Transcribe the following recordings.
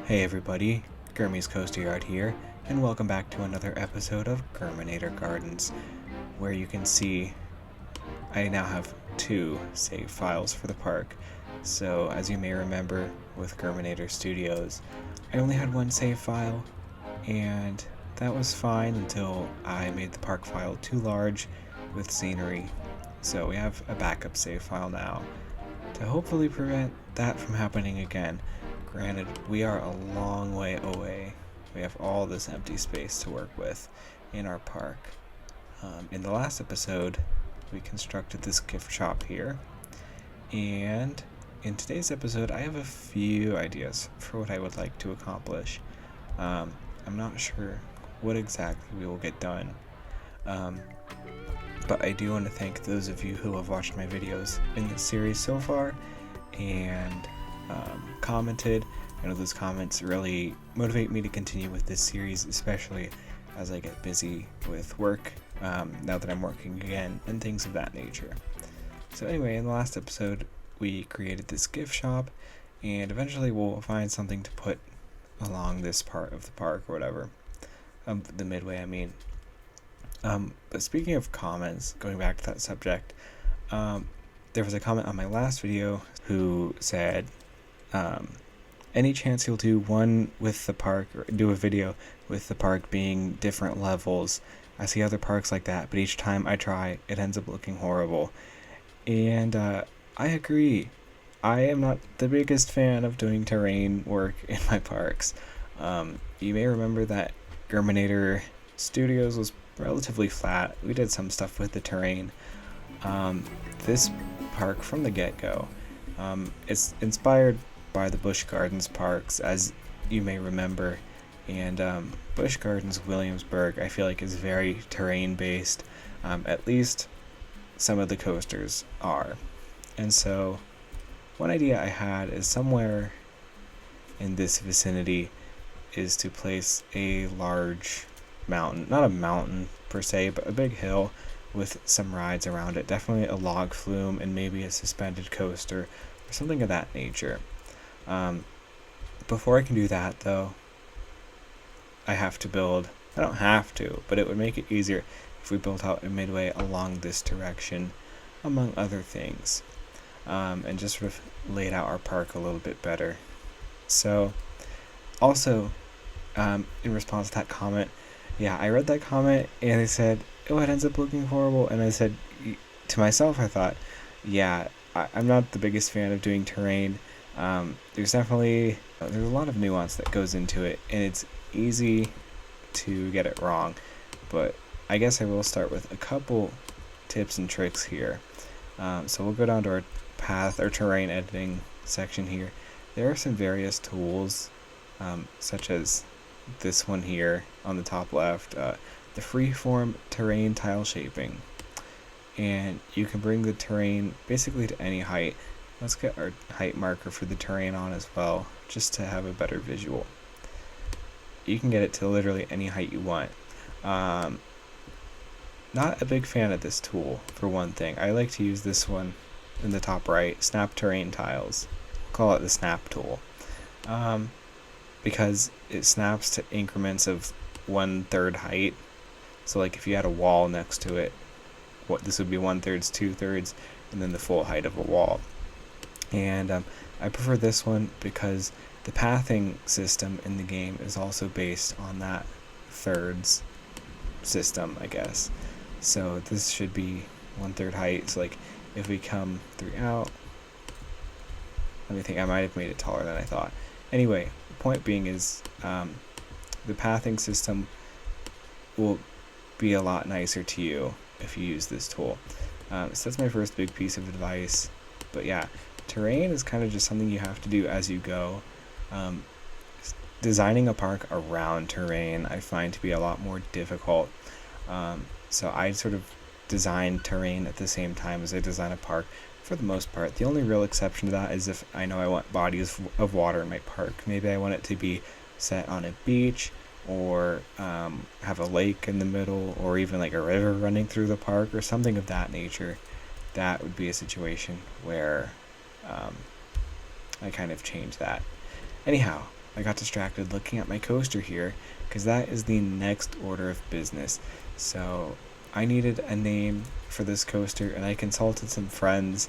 Hey everybody, Gurmy's Coastal Yard here, and welcome back to another episode of Germanator Gardens, where you can see I now have 2 save files for the park. So as you may remember with Germanator Studios, I only had 1 save file, and that was fine until I made the park file too large with scenery. So we have a backup save file now to hopefully prevent that from happening again. Granted, we are a long way away. We have all this empty space to work with in our park. In the last episode, we constructed this gift shop here. And in today's episode, I have a few ideas for what I would like to accomplish. I'm not sure what exactly we will get done. But I do want to thank those of you who have watched my videos in this series so far and commented. I know those comments really motivate me to continue with this series, especially as I get busy with work now that I'm working again and things of that nature. So anyway, in the last episode, we created this gift shop, and eventually we'll find something to put along this part of the park or whatever. The midway, I mean. But speaking of comments, going back to that subject, there was a comment on my last video who said, any chance you'll do one with the park, or do a video with the park being different levels? I see other parks like that, but each time I try, it ends up looking horrible. And I agree. I am not the biggest fan of doing terrain work in my parks. You may remember that Germanator Studios was relatively flat. We did some stuff with the terrain. This park from the get-go, it's inspired by the Busch Gardens parks, as you may remember, and Busch Gardens Williamsburg I feel like is very terrain based. At least some of the coasters are. And so one idea I had is somewhere in this vicinity is to place a large mountain, not a mountain per se, but a big hill with some rides around it, definitely a log flume and maybe a suspended coaster or something of that nature. Before I can do that though, I don't have to, but it would make it easier if we built out a midway along this direction, among other things, and just sort of laid out our park a little bit better. So also, in response to that comment, yeah, I read that comment and they said, oh, it ends up looking horrible. And I said to myself, I thought, yeah, I'm not the biggest fan of doing terrain. There's a lot of nuance that goes into it, and it's easy to get it wrong. But I guess I will start with a couple tips and tricks here. So we'll go down to our path or terrain editing section here. There are some various tools, such as this one here on the top left, the freeform terrain tile shaping, and you can bring the terrain basically to any height. Let's get our height marker for the terrain on as well, just to have a better visual. You can get it to literally any height you want. Not a big fan of this tool, for one thing. I like to use this one in the top right, snap terrain tiles. Call it the snap tool. Because it snaps to increments of 1/3 height. So like if you had a wall next to it, this would be 1/3, 2/3, and then the full height of a wall. And I prefer this one because the pathing system in the game is also based on that thirds system, I guess. So this should be 1/3 height. So like if we come 3 out, let me think, I might have made it taller than I thought. Anyway, the point being is the pathing system will be a lot nicer to you if you use this tool. So that's my first big piece of advice. But yeah, terrain is kind of just something you have to do as you go. Designing a park around terrain I find to be a lot more difficult. So I sort of design terrain at the same time as I design a park for the most part. The only real exception to that is if I know I want bodies of water in my park. Maybe I want it to be set on a beach, or have a lake in the middle, or even like a river running through the park or something of that nature. That would be a situation where I kind of change that. Anyhow, I got distracted looking at my coaster here, because that is the next order of business. So I needed a name for this coaster, and I consulted some friends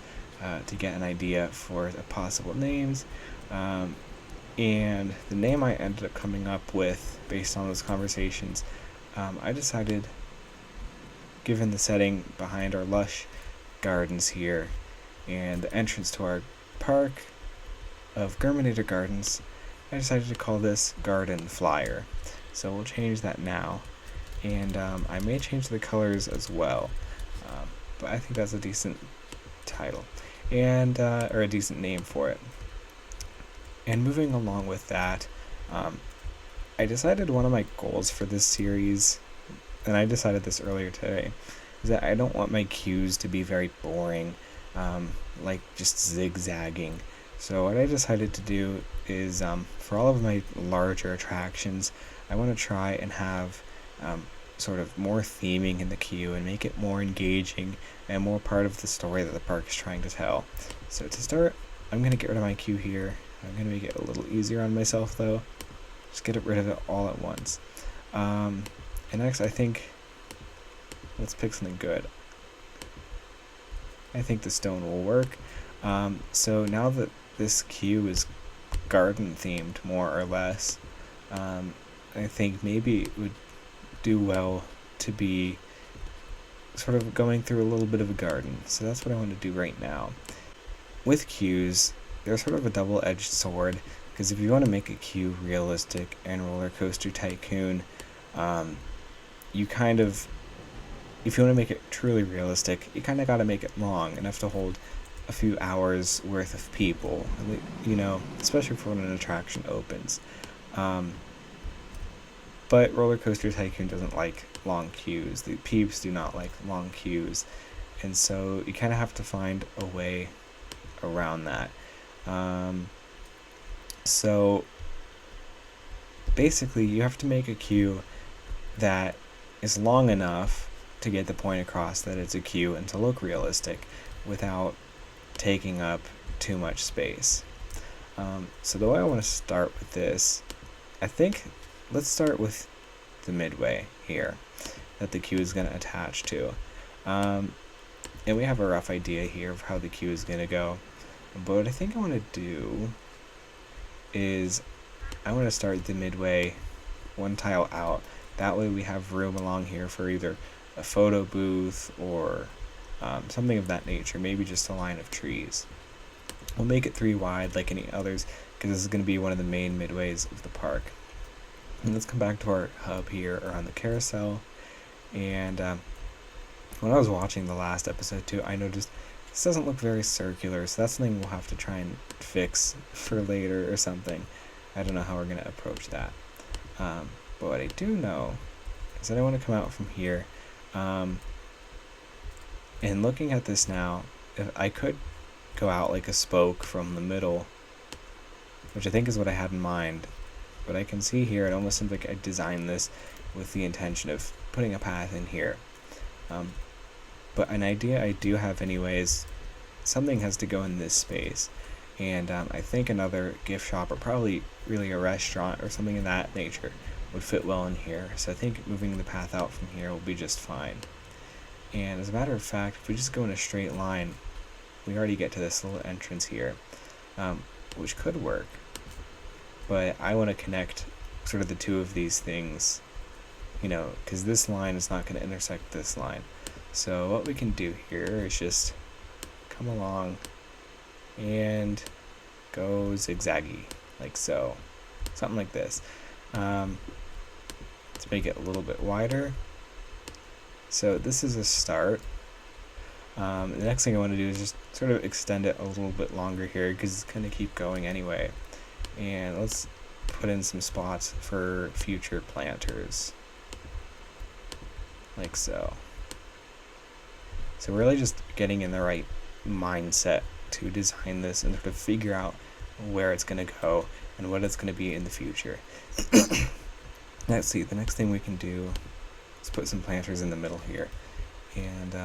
to get an idea for the possible names. And the name I ended up coming up with, based on those conversations, I decided, given the setting behind our lush gardens here and the entrance to our park of Germanator Gardens, I decided to call this Garden Flyer. So we'll change that now, and I may change the colors as well, but I think that's a decent title, and or a decent name for it. And moving along with that, I decided one of my goals for this series, and I decided this earlier today, is that I don't want my cues to be very boring, like just zigzagging. So what I decided to do is, for all of my larger attractions, I want to try and have sort of more theming in the cue and make it more engaging and more part of the story that the park is trying to tell. So to start, I'm going to get rid of my cue here. I'm going to make it a little easier on myself though. Just get rid of it all at once. And next, I think, let's pick something good. I think the stone will work. So now that this cue is garden themed, more or less, I think maybe it would do well to be sort of going through a little bit of a garden. So that's what I want to do right now. With cues, they're sort of a double-edged sword, because if you want to make a cue realistic and Roller Coaster Tycoon, you kind of, if you want to make it truly realistic, you kind of got to make it long enough to hold a few hours worth of people, you know, especially for when an attraction opens. But Roller Coaster Tycoon doesn't like long queues. The peeps do not like long queues, and so you kind of have to find a way around that. So basically you have to make a queue that is long enough to get the point across that it's a queue and to look realistic without taking up too much space. So the way I want to start with this, I think let's start with the midway here that the queue is going to attach to. And we have a rough idea here of how the queue is going to go. But what I think I want to do is I want to start the midway one tile out. That way we have room along here for either a photo booth or something of that nature, maybe just a line of trees. We'll make it 3 wide like any others, because this is going to be one of the main midways of the park. And let's come back to our hub here around the carousel. And when I was watching the last episode too, I noticed this doesn't look very circular, so that's something we'll have to try and fix for later or something. I don't know how we're going to approach that. But what I do know is that I want to come out from here. And looking at this now, if I could go out like a spoke from the middle, which I think is what I had in mind. But I can see here, it almost seems like I designed this with the intention of putting a path in here. But an idea I do have anyways, something has to go in this space. And I think another gift shop, or probably really a restaurant or something of that nature, would fit well in here. So I think moving the path out from here will be just fine. And as a matter of fact, if we just go in a straight line, we already get to this little entrance here, which could work. But I want to connect sort of the two of these things, you know, because this line is not going to intersect this line. So what we can do here is just come along and go zigzaggy, like so. Something like this. Let's make it a little bit wider. So this is a start. The next thing I want to do is just sort of extend it a little bit longer here, because it's going to keep going anyway. And let's put in some spots for future planters, like so. So we're really just getting in the right mindset to design this and sort of figure out where it's going to go and what it's going to be in the future. Let's see, the next thing we can do is put some planters in the middle here. And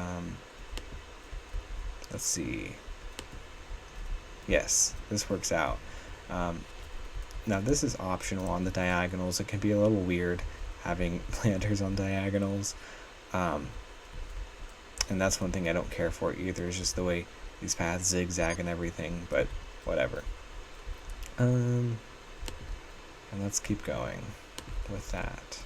let's see. Yes, this works out. Now this is optional on the diagonals. It can be a little weird having planters on diagonals. And that's one thing I don't care for either, is just the way these paths zigzag and everything, but whatever. And let's keep going with that.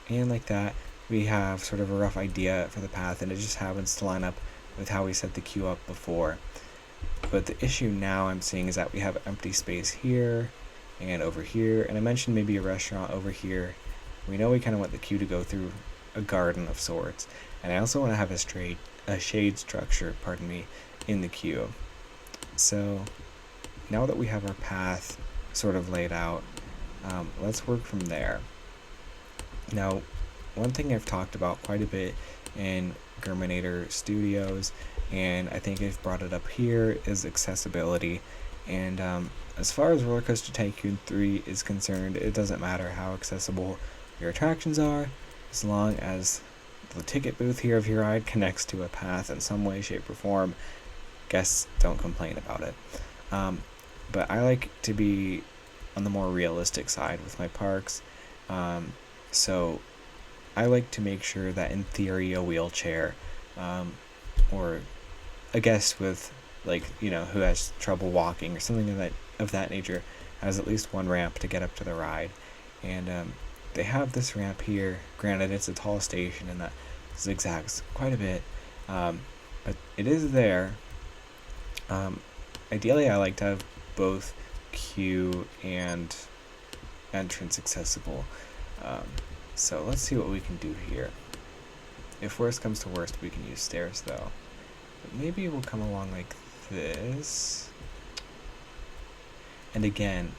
And like that, we have sort of a rough idea for the path, and it just happens to line up with how we set the queue up before. But the issue now I'm seeing is that we have empty space here and over here, and I mentioned maybe a restaurant over here. We know we kind of want the queue to go through a garden of sorts, and I also want to have a shade structure, in the queue. So now that we have our path sort of laid out, let's work from there. Now, one thing I've talked about quite a bit in Germanator Studios, and I think I've brought it up here, is accessibility. And as far as Roller Coaster Tycoon 3 is concerned, it doesn't matter how accessible your attractions are, as long as the ticket booth here of your ride connects to a path in some way, shape, or form. Guests don't complain about it. But I like to be on the more realistic side with my parks. So I like to make sure that in theory a wheelchair, or a guest with, like, who has trouble walking or something of that nature, has at least one ramp to get up to the ride. And they have this ramp here. Granted, it's a tall station and that zigzags quite a bit, but it is there. Ideally, I like to have both queue and entrance accessible. So let's see what we can do here. If worst comes to worst, we can use stairs though. But maybe we'll come along like this. And again,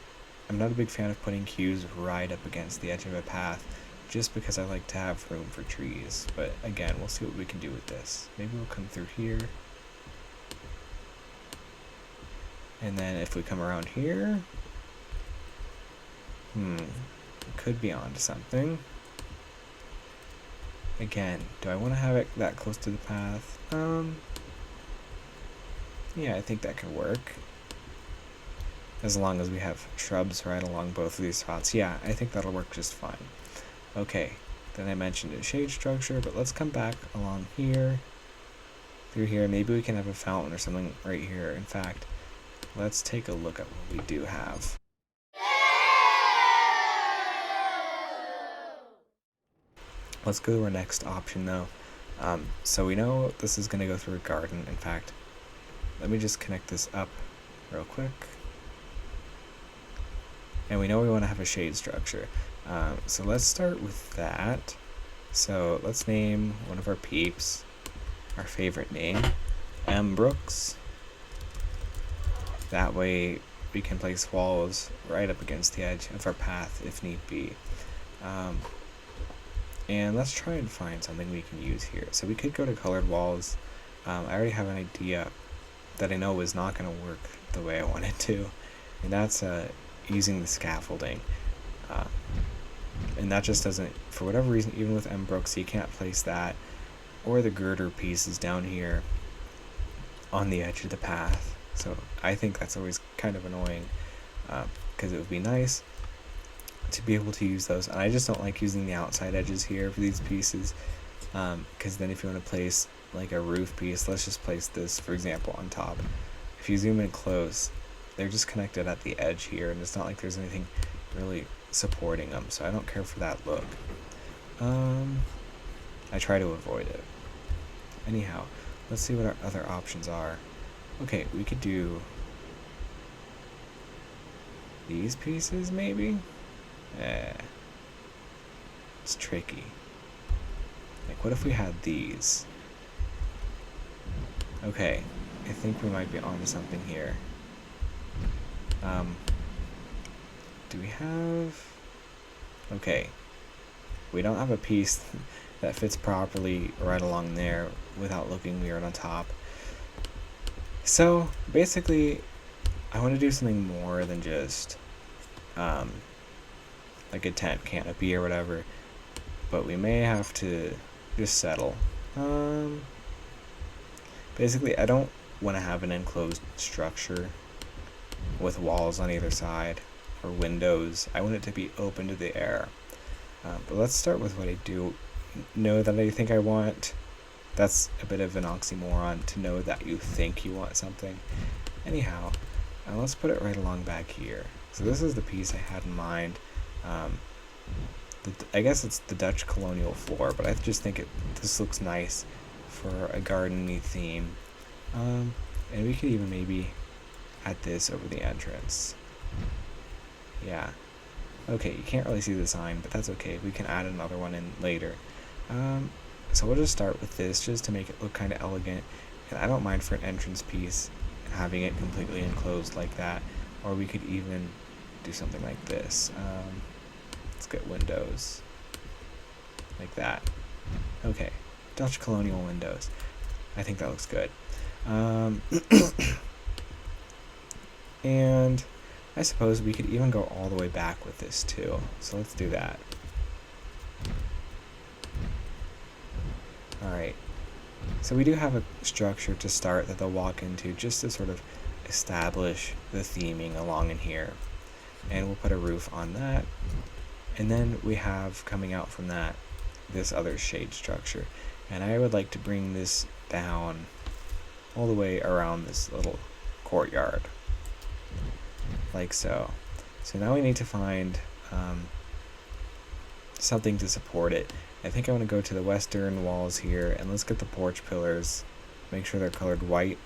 I'm not a big fan of putting queues right up against the edge of a path, just because I like to have room for trees. But again, we'll see what we can do with this. Maybe we'll come through here. And then if we come around here, we could be onto something. Again, do I want to have it that close to the path? Yeah, I think that could work. As long as we have shrubs right along both of these spots. Yeah, I think that'll work just fine. Okay, then I mentioned a shade structure, but let's come back along here, through here. Maybe we can have a fountain or something right here. In fact, let's take a look at what we do have. Let's go to our next option though. So we know this is going to go through a garden. In fact, let me just connect this up real quick. And we know we want to have a shade structure. So let's start with that. So let's name one of our peeps, our favorite name, M. Brooks. That way we can place walls right up against the edge of our path if need be. And let's try and find something we can use here. So we could go to colored walls. I already have an idea that I know is not going to work the way I want it to, and that's using the scaffolding. And that just doesn't, for whatever reason, even with M. Brooks, you can't place that or the girder pieces down here on the edge of the path. So I think that's always kind of annoying, because it would be nice to be able to use those. And I just don't like using the outside edges here for these pieces, because then if you want to place like a roof piece, let's just place this, for example, on top. If you zoom in close, they're just connected at the edge here, and it's not like there's anything really supporting them, so I don't care for that look. I try to avoid it. Anyhow, let's see what our other options are. Okay, we could do these pieces maybe? It's tricky. Like, what if we had these? Okay, I think we might be onto something here. Do we have... Okay, we don't have a piece that fits properly right along there without looking weird on top. So basically, I want to do something more than just like a tent canopy or whatever, but we may have to just settle. Basically, I don't want to have an enclosed structure with walls on either side or windows. I want it to be open to the air. But let's start with what I do know that I think I want. That's a bit of an oxymoron, to know that you think you want something. Anyhow, let's put it right along back here. So this is the piece I had in mind. I guess it's the Dutch colonial floor, but I just think this looks nice for a garden-y theme. And we could even maybe add this over the entrance. Yeah. Okay, you can't really see the sign, but that's okay. We can add another one in later. So we'll just start with this just to make it look kind of elegant. And I don't mind for an entrance piece having it completely enclosed like that. Or we could even do something like this. Let's get windows. Like that. Okay. Dutch colonial windows. I think that looks good. And I suppose we could even go all the way back with this too. So let's do that. Alright. So we do have a structure to start that they'll walk into just to sort of establish the theming along in here. And we'll put a roof on that. And then we have coming out from that this other shade structure. And I would like to bring this down all the way around this little courtyard. Like so. So now we need to find something to support it. I think I want to go to the western walls here, and let's get the porch pillars. Make sure they're colored white.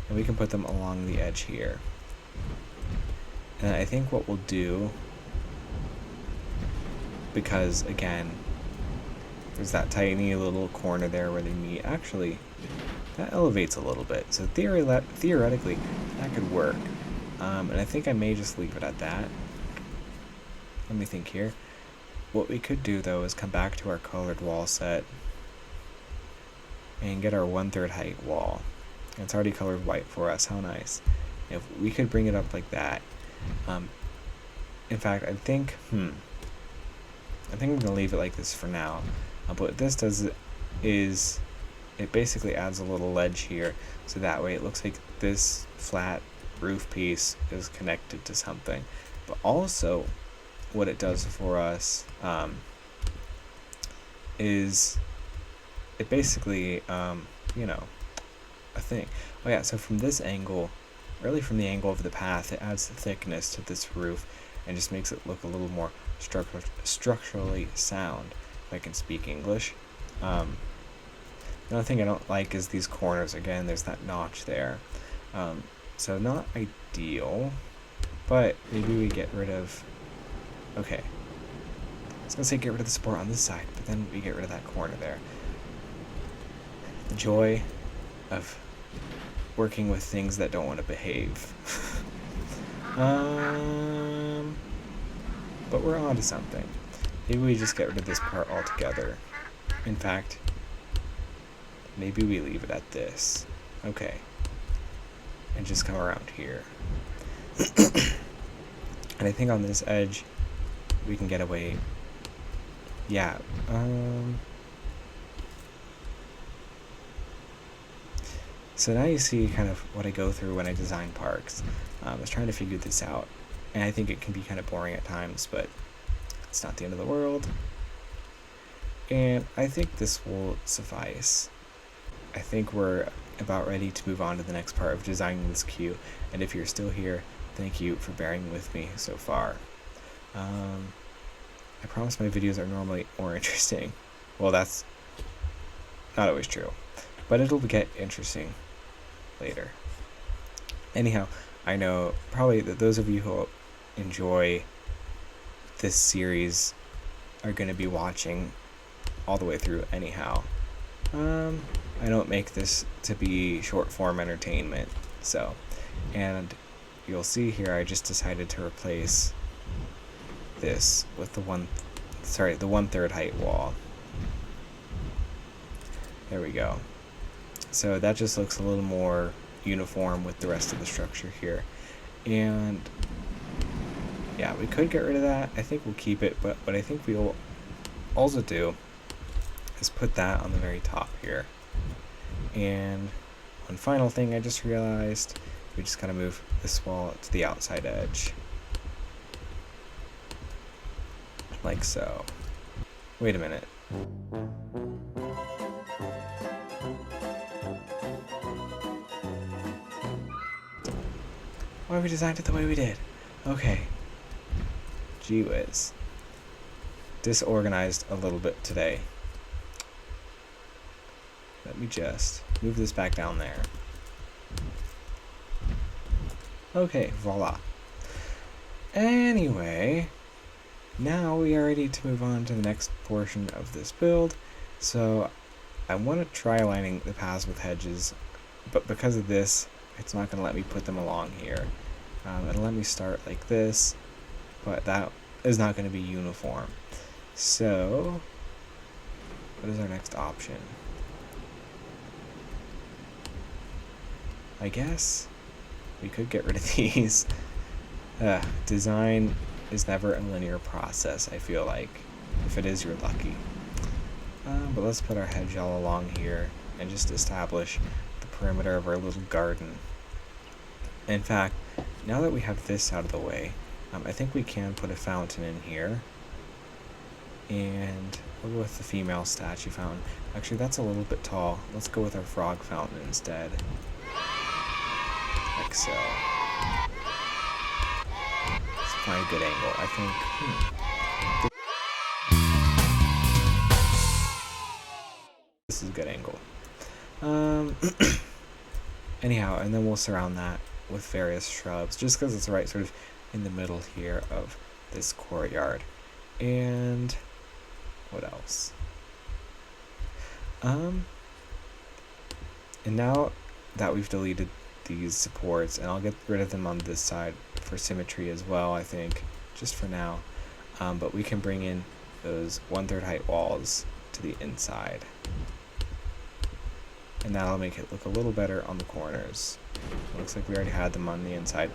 And we can put them along the edge here. And I think what we'll do, because again, there's that tiny little corner there where they meet. Actually, that elevates a little bit. So theoretically, that could work. And I think I may just leave it at that. Let me think here. What we could do, though, is come back to our colored wall set and get our 1/3 height wall. It's already colored white for us. How nice. If we could bring it up like that. In fact, I think I'm going to leave it like this for now. But what this does is it basically adds a little ledge here, so that way it looks like this flat roof piece is connected to something. But also, what it does for us is it basically, a thing. Oh yeah, so from this angle, really from the angle of the path, it adds thickness to this roof and just makes it look a little more structurally sound, if I can speak English. Another thing I don't like is these corners. Again, there's that notch there. So not ideal, but maybe we get rid of... Okay. I was going to say get rid of the support on this side, but then we get rid of that corner there. The joy of working with things that don't want to behave. But we're on to something. Maybe we just get rid of this part altogether. In fact, maybe we leave it at this. Okay. And just come around here. And I think on this edge, we can get away. Yeah. So now you see kind of what I go through when I design parks. I was trying to figure this out. And I think it can be kind of boring at times, but it's not the end of the world. And I think this will suffice. I think we're about ready to move on to the next part of designing this queue. And if you're still here, thank you for bearing with me so far. I promise my videos are normally more interesting. Well, that's not always true, but it'll get interesting later. Anyhow, I know probably that those of you who enjoy this series are going to be watching all the way through anyhow. I don't make this to be short form entertainment, so, and you'll see here I just decided to replace this with the 1/3 height wall. There we go. So that just looks a little more uniform with the rest of the structure here. And yeah, we could get rid of that. I think we'll keep it, but what I think we'll also do is put that on the very top here. And one final thing I just realized. We just gotta move this wall to the outside edge. Like so. Wait a minute. Why we designed it the way we did? Okay. Gee whiz. Disorganized a little bit today. Let me just move this back down there. Okay, voila. Anyway, now we are ready to move on to the next portion of this build. So I want to try aligning the paths with hedges, but because of this, it's not going to let me put them along here. It'll let me start like this, but that is not going to be uniform. So, what is our next option? I guess we could get rid of these. Design is never a linear process, I feel like. If it is, you're lucky. But let's put our hedge all along here and just establish the perimeter of our little garden. In fact, now that we have this out of the way, I think we can put a fountain in here. And we'll go with the female statue fountain. Actually, that's a little bit tall. Let's go with our frog fountain instead. Like so. Let's find a good angle. I think this is a good angle. Anyhow, and then we'll surround that with various shrubs, just because it's right sort of in the middle here of this courtyard. And what else? And now that we've deleted these supports, and I'll get rid of them on this side for symmetry as well, I think, just for now. But we can bring in those 1/3 height walls to the inside. And that'll make it look a little better on the corners. It looks like we already had them on the inside.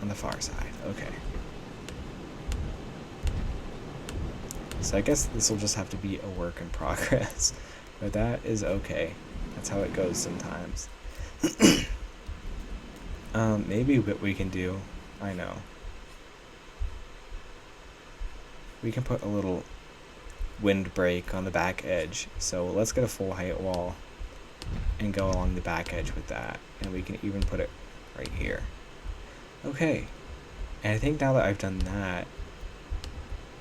On the far side, okay. So I guess this will just have to be a work in progress. But that is okay. That's how it goes sometimes. Maybe what we can do, I know. We can put a little windbreak on the back edge. So let's get a full height wall and go along the back edge with that. And we can even put it right here. Okay. And I think now that I've done that,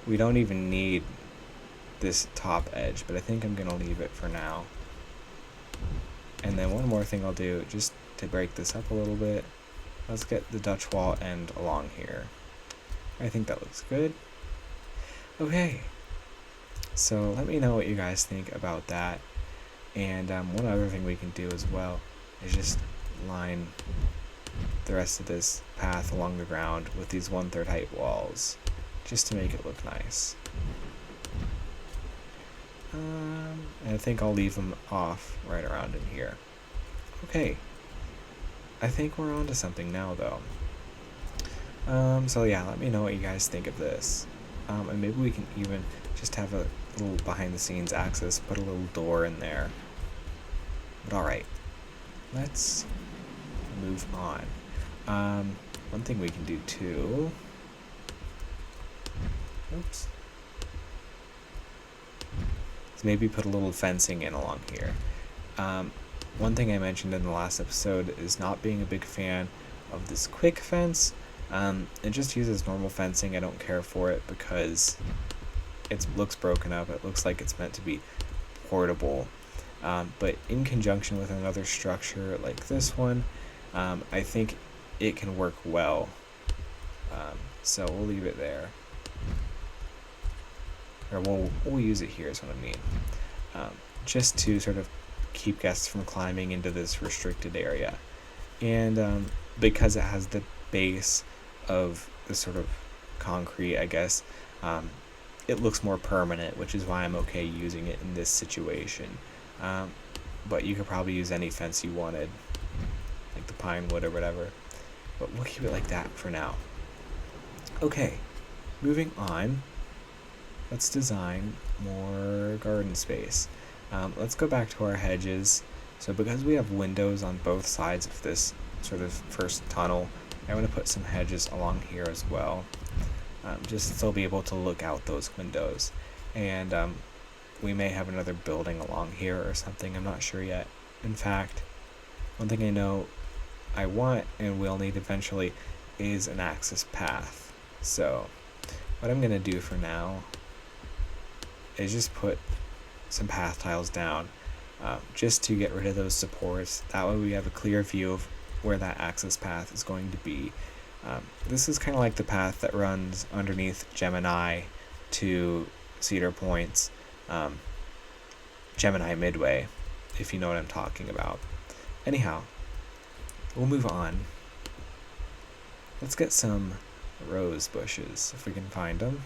we don't even need this top edge, but I think I'm going to leave it for now. And then one more thing I'll do, just to break this up a little bit, let's get the Dutch wall end along here. I think that looks good. Okay. So let me know what you guys think about that. And one other thing we can do as well is just line the rest of this path along the ground with these 1/3 height walls, just to make it look nice. And I think I'll leave them off right around in here. Okay. I think we're on to something now, though. So yeah, let me know what you guys think of this. And maybe we can even just have a little behind the scenes access, put a little door in there. But alright, let's move on. One thing we can do too, oops, is maybe put a little fencing in along here. One thing I mentioned in the last episode is not being a big fan of this quick fence. It just uses normal fencing. I don't care for it because it looks broken up. It looks like it's meant to be portable. But in conjunction with another structure like this one, I think it can work well. So we'll leave it there. Or we'll use it here is what I mean. Just to sort of keep guests from climbing into this restricted area. And because it has the base of the sort of concrete, I guess, it looks more permanent, which is why I'm okay using it in this situation. But you could probably use any fence you wanted, like the pine wood or whatever. But we'll keep it like that for now. Okay, moving on. Let's design more garden space. Let's go back to our hedges So because we have windows on both sides of this sort of first tunnel, I want to put some hedges along here as well, just so they'll be able to look out those windows. And we may have another building along here or something, I'm not sure yet. In fact, one thing I know I want and will need eventually is an access path. So what I'm going to do for now is just put some path tiles down, just to get rid of those supports. That way we have a clear view of where that access path is going to be. This is kind of like the path that runs underneath Gemini to Cedar Point's Gemini Midway, if you know what I'm talking about. Anyhow, we'll move on. Let's get some rose bushes, if we can find them.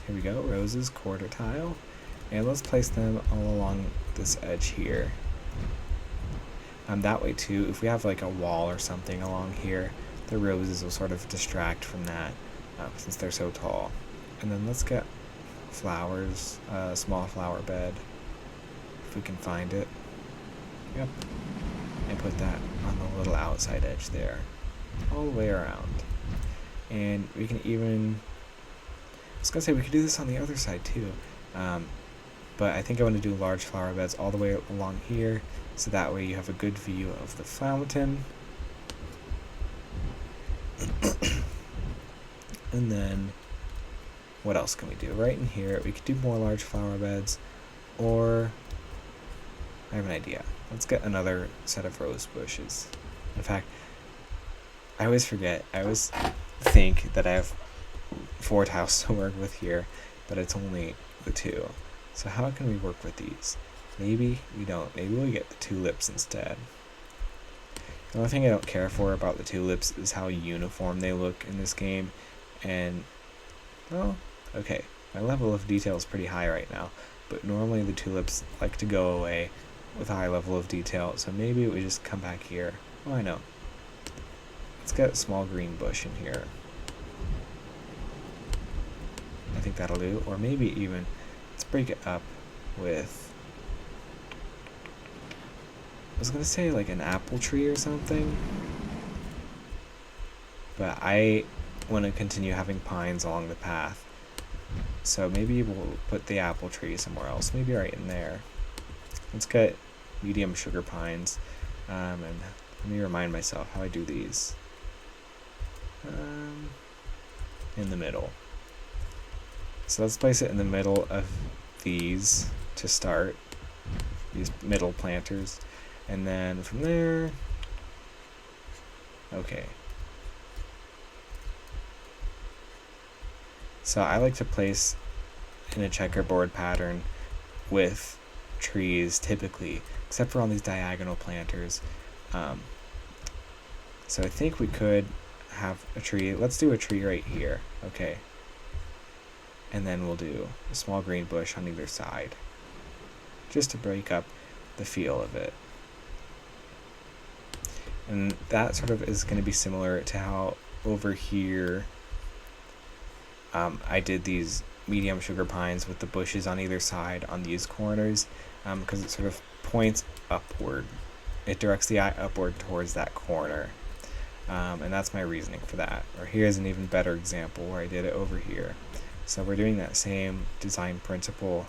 Here we go, roses, quarter tile. And let's place them all along this edge here. That way too, if we have like a wall or something along here, the roses will sort of distract from that, since they're so tall. And then let's get flowers, small flower bed, if we can find it. Yep. And put that on the little outside edge there, all the way around. And we can even, I was gonna say we could do this on the other side too, but I think I want to do large flower beds all the way along here, so that way you have a good view of the fountain. And then what else can we do? Right in here we could do more large flower beds, or I have an idea. Let's get another set of rose bushes. In fact, I always forget. I always think that I have 4 tiles to work with here, but it's only the 2. So how can we work with these? Maybe we don't. Maybe we get the tulips instead. The only thing I don't care for about the tulips is how uniform they look in this game. And, well, okay. My level of detail is pretty high right now, but normally the tulips like to go away with a high level of detail, so maybe we just come back here. Oh, I know. Let's get a small green bush in here. I think that'll do. Or maybe even, let's break it up with, I was gonna say like an apple tree or something, but I want to continue having pines along the path, so maybe we'll put the apple tree somewhere else, maybe right in there. Let's get medium sugar pines, and let me remind myself how I do these. In the middle. So let's place it in the middle of these to start, these middle planters, and then from there, okay. So I like to place in a checkerboard pattern with trees typically, except for on these diagonal planters. So I think we could have a tree. Let's do a tree right here. Okay. And then we'll do a small green bush on either side, just to break up the feel of it. And that sort of is going to be similar to how over here I did these medium sugar pines with the bushes on either side on these corners, because it sort of points upward. It directs the eye upward towards that corner. And that's my reasoning for that. Or here's an even better example where I did it over here. So we're doing that same design principle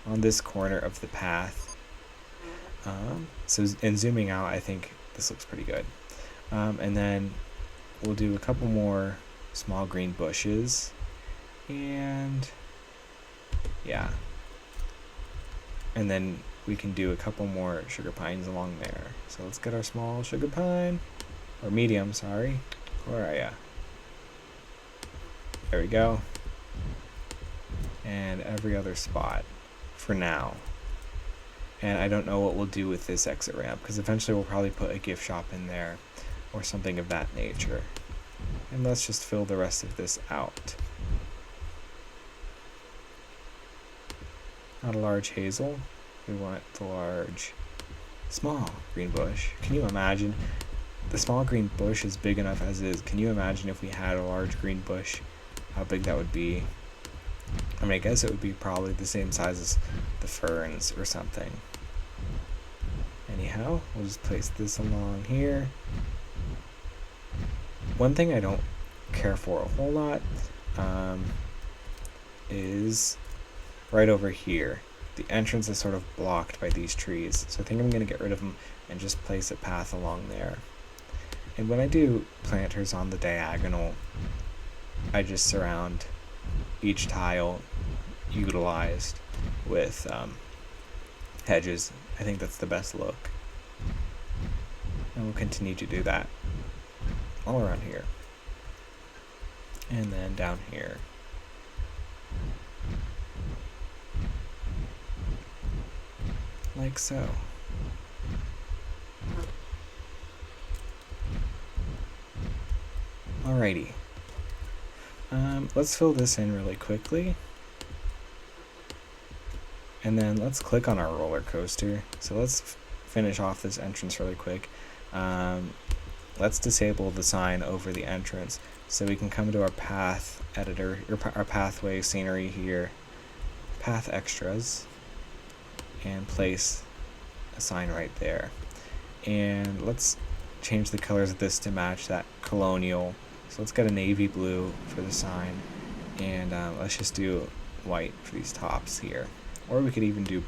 on this corner of the path. So in zooming out, I think this looks pretty good. And then we'll do a couple more small green bushes. And yeah. And then we can do a couple more sugar pines along there. So let's get our small sugar pine. Or medium, sorry. Where are ya? There we go. And every other spot for now. And I don't know what we'll do with this exit ramp, because eventually we'll probably put a gift shop in there or something of that nature. And let's just fill the rest of this out. Not a large hazel. We want the large, small green bush. Can you imagine? The small green bush is big enough as is. Can you imagine if we had a large green bush, how big that would be? I mean, I guess it would be probably the same size as the ferns or something. Anyhow, we'll just place this along here. One thing I don't care for a whole lot is right over here. The entrance is sort of blocked by these trees, so I think I'm going to get rid of them and just place a path along there. And when I do planters on the diagonal, I just surround each tile utilized with hedges. I think that's the best look. And we'll continue to do that all around here. And then down here. Like so. Alrighty. Let's fill this in really quickly. And then let's click on our roller coaster. So let's finish off this entrance really quick. Let's disable the sign over the entrance so we can come to our path editor, our pathway scenery here, path extras, and place a sign right there. And let's change the colors of this to match that colonial. So let's get a navy blue for the sign, and let's just do white for these tops here. Or we could even do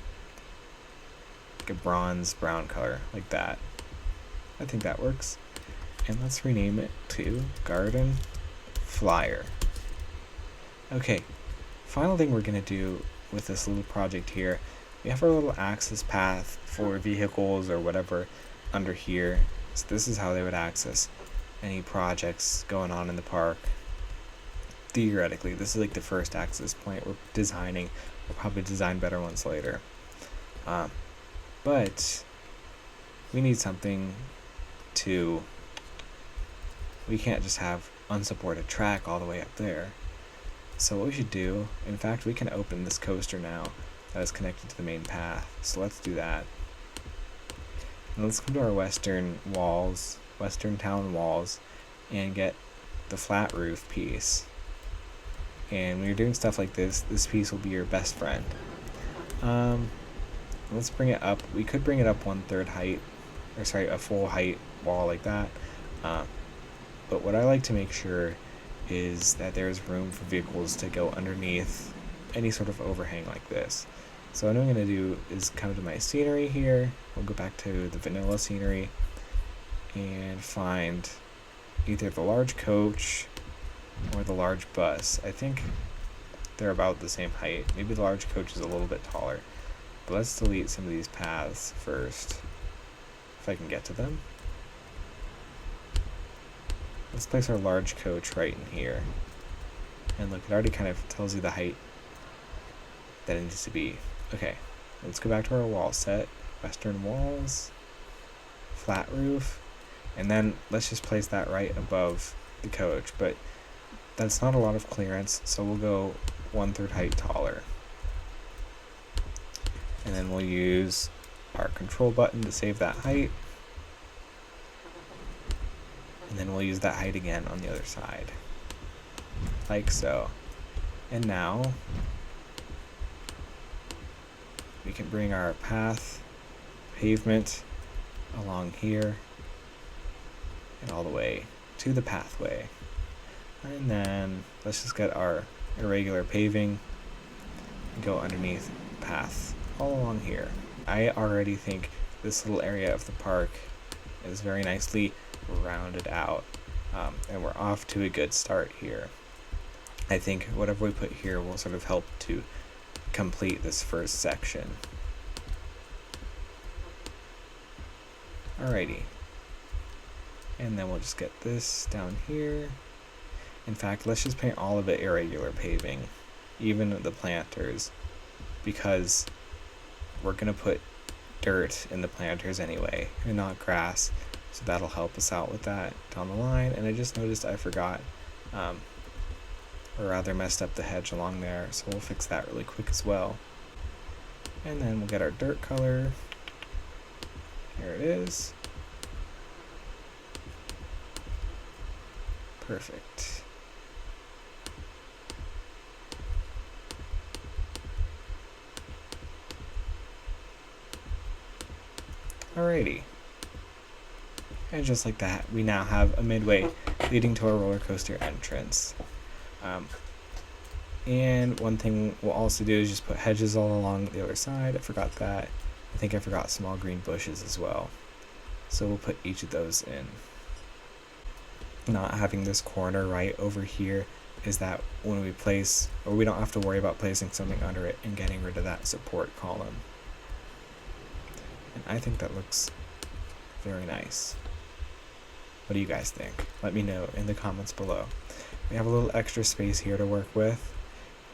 like a bronze brown color like that. I think that works. And let's rename it to Garden Flyer. Okay, final thing we're gonna do with this little project here, we have our little access path for vehicles or whatever under here. So this is how they would access any projects going on in the park. Theoretically, this is like the first access point we're designing. We'll probably design better ones later. But we need something to, we can't just have unsupported track all the way up there. So what we should do, in fact, we can open this coaster now that is connected to the main path. So let's do that. And let's come to our western walls, western town walls, and get the flat roof piece. And when you're doing stuff like this, this piece will be your best friend. Let's bring it up. We could bring it up 1/3 height, or sorry, a full height wall like that. But what I like to make sure is that there's room for vehicles to go underneath any sort of overhang like this. So what I'm going to do is come to my scenery here. We'll go back to the vanilla scenery and find either the large coach or the large bus. I think they're about the same height. Maybe the large coach is a little bit taller. But let's delete some of these paths first, if I can get to them. Let's place our large coach right in here. And look, it already kind of tells you the height that it needs to be. Okay, let's go back to our wall set. Western walls, flat roof, and then let's just place that right above the coach. But that's not a lot of clearance, so we'll go 1/3 height taller. And then we'll use our control button to save that height. And then we'll use that height again on the other side. Like so. And now we can bring our path, pavement along here and all the way to the pathway. And then let's just get our irregular paving and go underneath the path all along here. I already think this little area of the park is very nicely rounded out, and we're off to a good start here. I think whatever we put here will sort of help to complete this first section. Alrighty. And then we'll just get this down here. In fact, let's just paint all of it irregular paving, even the planters, because we're going to put dirt in the planters anyway, and not grass, so that'll help us out with that down the line. And I just noticed I forgot, or rather messed up the hedge along there, so we'll fix that really quick as well. And then we'll get our dirt color. Here it is. Perfect. Alrighty. And just like that, we now have a midway leading to our roller coaster entrance. And one thing we'll also do is just put hedges all along the other side. I forgot that. I think I forgot small green bushes as well. So we'll put each of those in. Not having this corner right over here is that when we place, or we don't have to worry about placing something under it and getting rid of that support column. And I think that looks very nice. What do you guys think? Let me know in the comments below. We have a little extra space here to work with,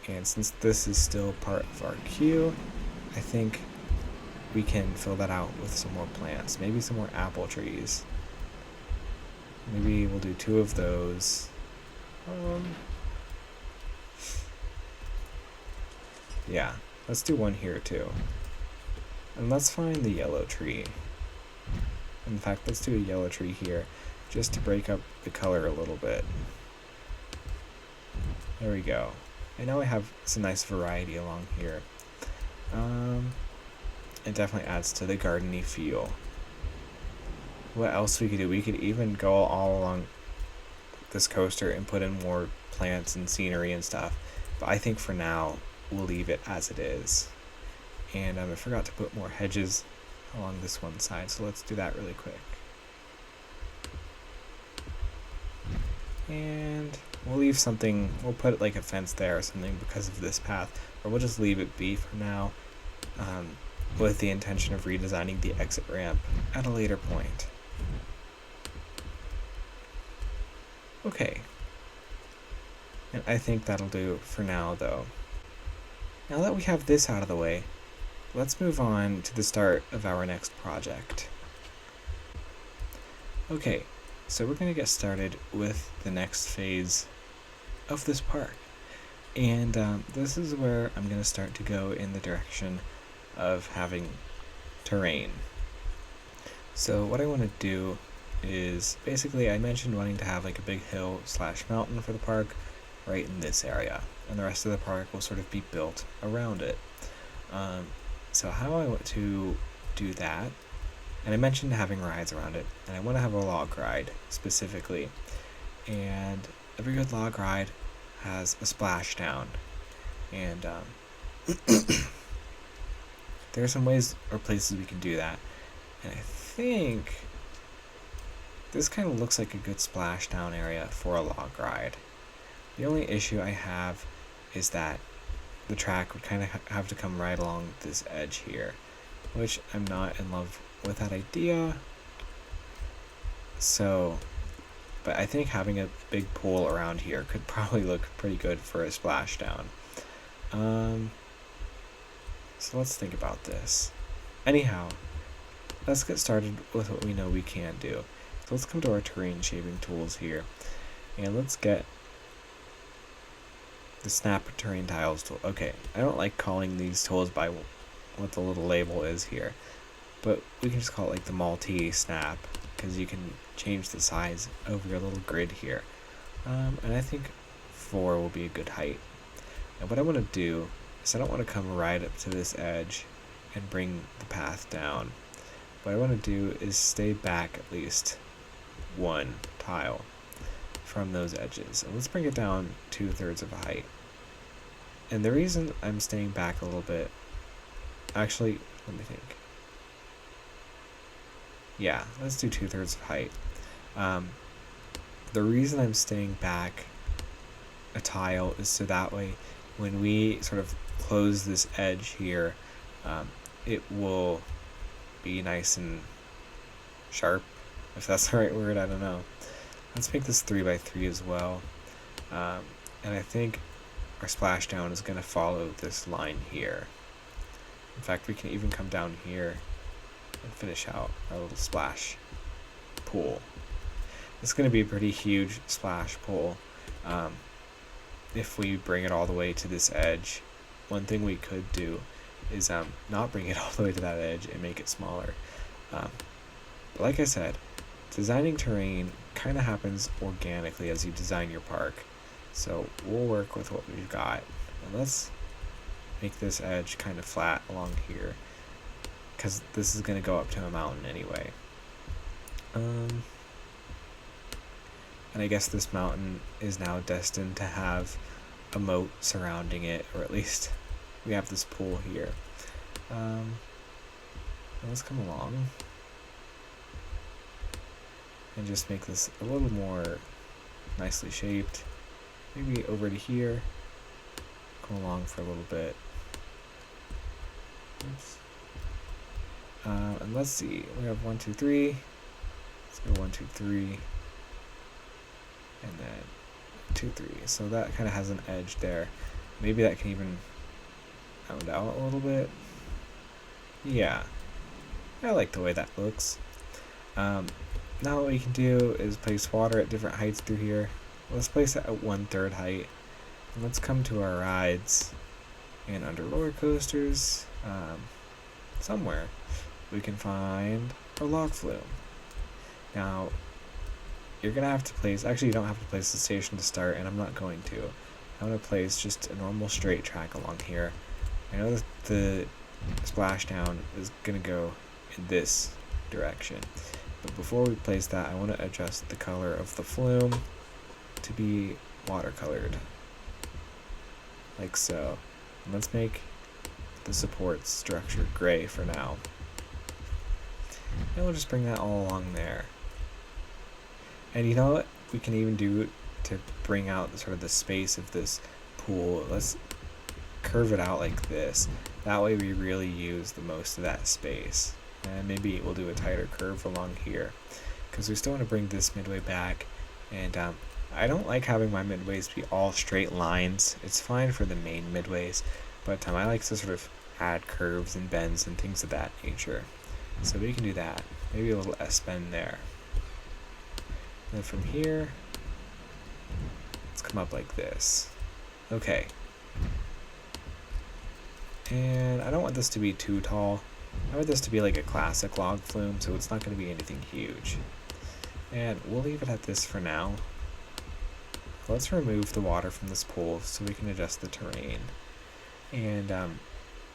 and since this is still part of our queue, I think we can fill that out with some more plants, maybe some more apple trees. Maybe we'll do 2 of those. Yeah, let's do 1 here too. And let's find the yellow tree. In fact, let's do a yellow tree here, just to break up the color a little bit. There we go. And now we have some nice variety along here. It definitely adds to the gardeny feel. What else we could do? We could even go all along this coaster and put in more plants and scenery and stuff. But I think for now, we'll leave it as it is. And I forgot to put more hedges along this one side, so let's do that really quick. And we'll leave something, we'll put like a fence there or something because of this path, or we'll just leave it be for now, with the intention of redesigning the exit ramp at a later point. Okay. And I think that'll do for now though. Now that we have this out of the way, let's move on to the start of our next project. Okay, so we're going to get started with the next phase of this park. And this is where I'm going to start to go in the direction of having terrain. So what I want to do is, basically I mentioned wanting to have like a big hill / mountain for the park right in this area. And the rest of the park will sort of be built around it. So how I want to do that, and I mentioned having rides around it, and I want to have a log ride specifically. And every good log ride has a splashdown. And there are some ways or places we can do that. And I think this kind of looks like a good splashdown area for a log ride. The only issue I have is that the track would kind of have to come right along this edge here, which I'm not in love with that idea. So, but I think having a big pool around here could probably look pretty good for a splashdown. So let's think about this. Anyhow, let's get started with what we know we can do. So let's come to our terrain shaping tools here, and let's get the snap terrain tiles tool. Okay, I don't like calling these tools by what the little label is here, but we can just call it like the multi-snap, because you can change the size of your little grid here. And I think 4 will be a good height. And what I want to do is I don't want to come right up to this edge and bring the path down. What I want to do is stay back at least 1 tile from those edges. And let's bring it down 2/3 of a height. And the reason I'm staying back a little bit, actually, let me think. Yeah, let's do 2/3 of height. The reason I'm staying back a tile is so that way when we sort of close this edge here, it will be nice and sharp, if that's the right word, I don't know. Let's make this 3x3 as well. And I think our splashdown is going to follow this line here. In fact, we can even come down here and finish out our little splash pool. It's going to be a pretty huge splash pool if we bring it all the way to this edge. One thing we could do is not bring it all the way to that edge and make it smaller. But like I said, designing terrain kind of happens organically as you design your park. So we'll work with what we've got. And let's make this edge kind of flat along here. because this is going to go up to a mountain anyway. And I guess this mountain is now destined to have a moat surrounding it, or at least we have this pool here. Let's come along and just make this a little more nicely shaped. Maybe over to here. Go along for a little bit. Oops. And let's see. We have 1, 2, 3. Let's go 1, 2, 3. And then 2, 3. So that kind of has an edge there. Maybe that can even round out a little bit. Yeah. I like the way that looks. Now what we can do is place water at different heights through here. Let's place it at 1/3 height. And let's come to our rides. And under roller coasters, somewhere, we can find our log flume. Now, you're going to have to place, actually you don't have to place the station to start, and I'm not going to. I'm going to place just a normal straight track along here. I know that the splashdown is going to go in this direction. But before we place that, I want to adjust the color of the flume to be watercolored. Like so. And let's make the support structure gray for now. And we'll just bring that all along there. And you know what we can even do to bring out sort of the space of this pool? Let's curve it out like this. That way we really use the most of that space. And maybe we'll do a tighter curve along here, because we still want to bring this midway back. And I don't like having my midways be all straight lines. It's fine for the main midways, but I like to sort of add curves and bends and things of that nature. So we can do that. Maybe a little S-bend there. And from here, let's come up like this. Okay. And I don't want this to be too tall. I want this to be like a classic log flume, so it's not going to be anything huge. And we'll leave it at this for now. Let's remove the water from this pool so we can adjust the terrain. And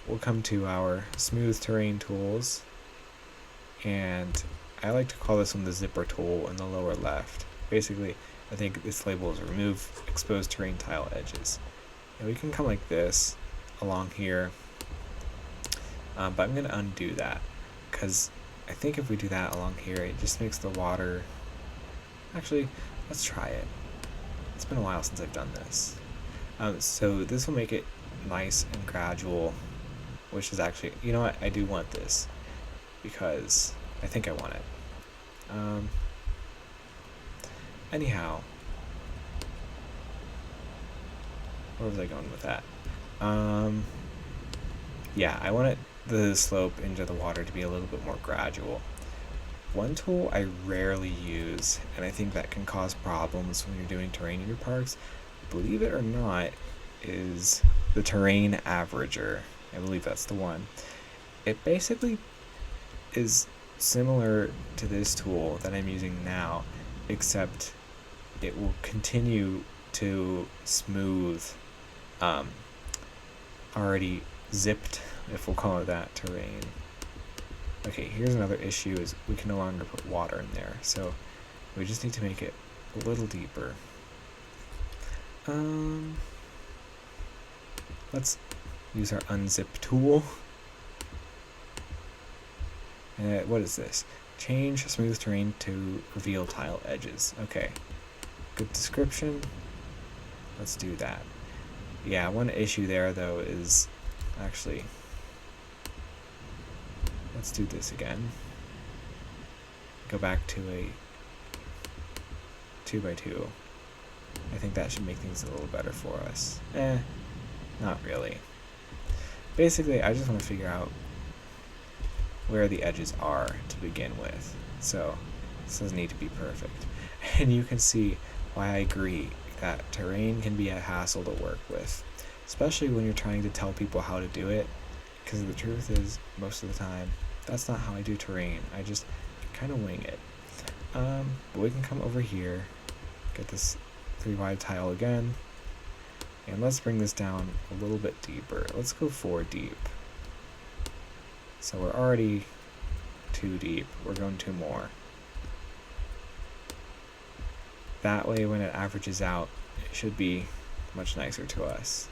we'll come to our smooth terrain tools. And I like to call this one the zipper tool in the lower left. Basically, I think this label is remove exposed terrain tile edges. And we can come like this along here. But I'm going to undo that, because I think if we do that along here, it just makes the water... Actually, let's try it. It's been a while since I've done this. So this will make it nice and gradual, which is actually... You know what? I do want this, because I think I want it. Anyhow. Where was I going with that? Yeah, I want the slope into the water to be a little bit more gradual. One tool I rarely use, and I think that can cause problems when you're doing terrain in your parks, believe it or not, is the terrain averager. I believe that's the one. It basically is similar to this tool that I'm using now, except it will continue to smooth already zipped, if we'll call it that, terrain. Okay, here's another issue, is we can no longer put water in there, so we just need to make it a little deeper. Let's use our unzip tool. What is this? Change smooth terrain to reveal tile edges. Okay, good description. Let's do that. Yeah, one issue there though is actually, let's do this again. Go back to a 2x2. I think that should make things a little better for us. Not really. Basically, I just want to figure out where the edges are to begin with. So, this doesn't need to be perfect. And you can see why I agree that terrain can be a hassle to work with, especially when you're trying to tell people how to do it, because the truth is, most of the time, that's not how I do terrain. I just kind of wing it. But we can come over here, get this 3 wide tile again, and let's bring this down a little bit deeper. Let's go 4 deep. So we're already 2 deep. We're going 2 more. That way when it averages out, it should be much nicer to us.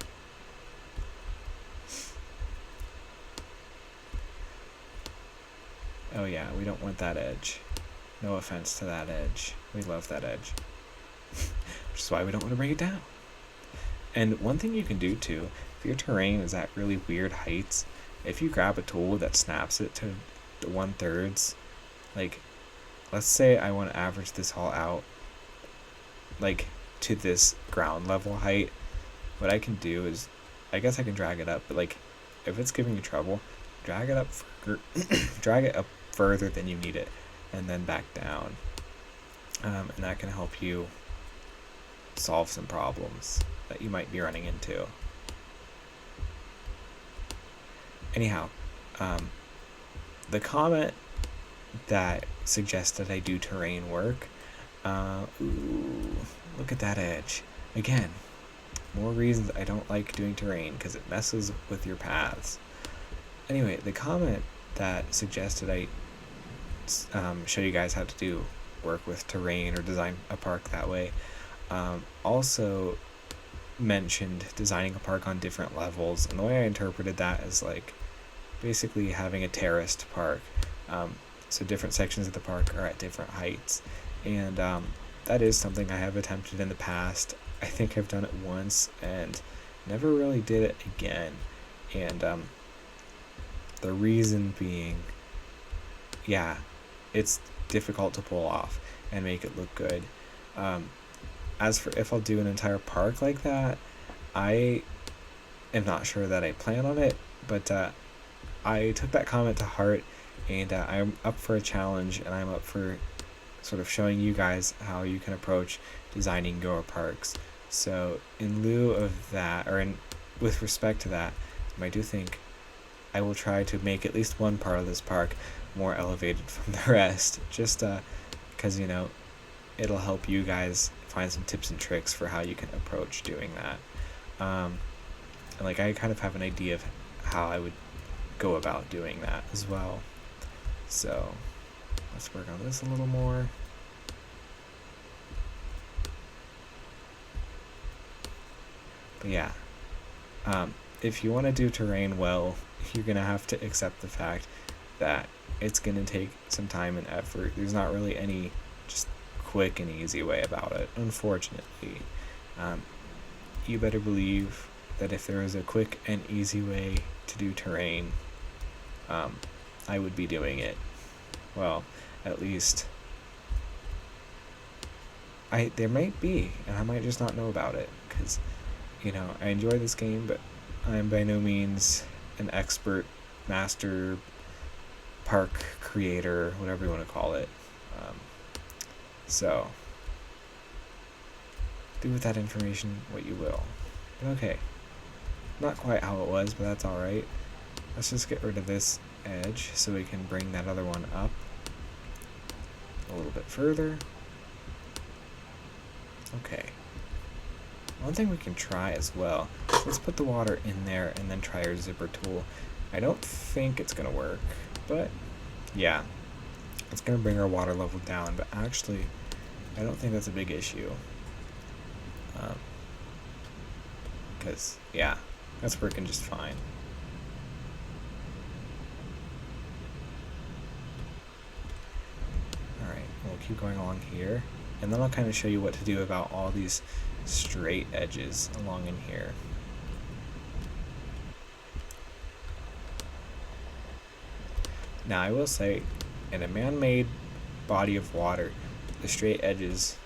Oh yeah, we don't want that edge. No offense to that edge. We love that edge. Which is why we don't want to bring it down. And one thing you can do too, if your terrain is at really weird heights, if you grab a tool that snaps it to the 1/3, like, let's say I want to average this all out, like, to this ground level height, what I can do is, I guess I can drag it up, but like, if it's giving you trouble, drag it up further than you need it, and then back down. And that can help you solve some problems that you might be running into. Anyhow, the comment that suggested I do terrain work, ooh, look at that edge. Again, more reasons I don't like doing terrain, because it messes with your paths. Anyway, the comment that suggested I show you guys how to do work with terrain or design a park that way, also mentioned designing a park on different levels, and the way I interpreted that is like basically having a terraced park. So different sections of the park are at different heights, and that is something I have attempted in the past. I think I've done it once and never really did it again, and the reason being, yeah, it's difficult to pull off and make it look good. As for if I'll do an entire park like that, I am not sure that I plan on it, but I took that comment to heart, and I'm up for a challenge, and I'm up for sort of showing you guys how you can approach designing your parks. So in lieu of that, or with respect to that, I do think I will try to make at least one part of this park more elevated from the rest, just because, you know, it'll help you guys find some tips and tricks for how you can approach doing that. And like, I kind of have an idea of how I would go about doing that as well. So let's work on this a little more. But yeah, if you want to do terrain well, you're going to have to accept the fact that it's going to take some time and effort. There's not really any just quick and easy way about it, unfortunately. You better believe that if there was a quick and easy way to do terrain, I would be doing it. Well, at least there might be, and I might just not know about it, because, you know, I enjoy this game, but I'm by no means an expert, master, park creator, whatever you want to call it. So do with that information what you will. But okay, not quite how it was, but that's alright. Let's just get rid of this edge so we can bring that other one up a little bit further. Okay. One thing we can try as well, let's put the water in there and then try our zipper tool. I don't think it's going to work, but yeah, it's going to bring our water level down, but actually I don't think that's a big issue. Because, yeah, that's working just fine. Alright, we'll keep going along here, and then I'll kind of show you what to do about all these straight edges along in here. Now, I will say, in a man-made body of water, the straight edges